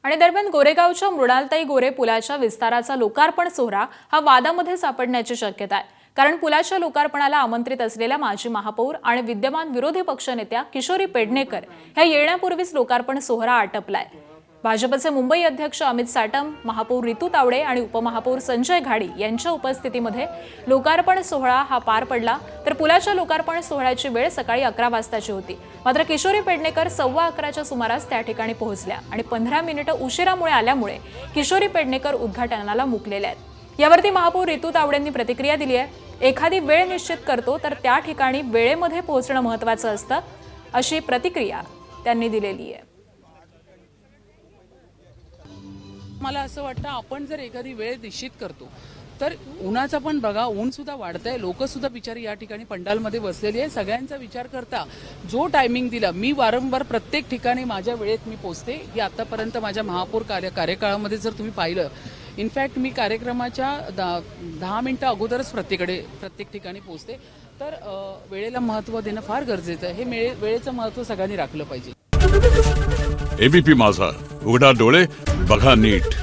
आणि दरम्यान गोरेगावच्या मृणालताई गोरे पुलाच्या विस्ताराचा लोकार्पण सोहळा हा वादामध्ये सापडण्याची शक्यता आहे। कारण पुलाच्या लोकार्पणाला आमंत्रित असलेल्या माजी महापौर आणि विद्यमान विरोधी पक्षनेत्या किशोरी पेडणेकर ह्या येण्यापूर्वीच लोकार्पण सोहळा आटपलाय। भाजपचे मुंबई अध्यक्ष अमित साटम, महापौर रितू तावडे आणि उपमहापौर संजय घाडी यांच्या उपस्थितीमध्ये लोकार्पण सोहळा हा पार पडला। तर पुलाच्या लोकार्पण सोहळ्याची वेळ सकाळी 11 वाजताची होती। मात्र किशोरी पेडणेकर 11:15च्या सुमारास त्या ठिकाणी पोहोचल्या आणि 15 मिनिटे उशिरामुळे आल्यामुळे किशोरी पेडणेकर उद्घाटनाला मुकलेल्या आहेत। यावरती महापौर रितू तावडेंनी प्रतिक्रिया दिली आहे। एखादी वेळ निश्चित करतो तर त्या ठिकाणी वेळेमध्ये पोहोचणं महत्त्वाचं असतं, अशी प्रतिक्रिया त्यांनी दिलेली आहे। मला असं वाटतं आपण जर एखादी वेळ निश्चित करतो तर उन्हाचा पण बघा, ऊन सुद्धा वाढतंय, लोक सुद्धा बिचारी या ठिकाणी पंडालमध्ये बसलेली आहे। सगळ्यांचा विचार करता जो टायमिंग दिला, मी वारंवार प्रत्येक ठिकाणी माझ्या वेळेत मी पोहोचते। की आतापर्यंत माझ्या महापौर कार्यकाळामध्ये जर तुम्ही पाहिलं, इनफॅक्ट मी कार्यक्रमाच्या 10 मिनिटं अगोदरच प्रत्येक ठिकाणी पोहोचते। तर वेळेला महत्त्व देणं फार गरजेचं आहे। हे वेळेचं महत्त्व सगळ्यांनी राखलं पाहिजे। एबीपी माझा, उघडा डोळे बघा नीट।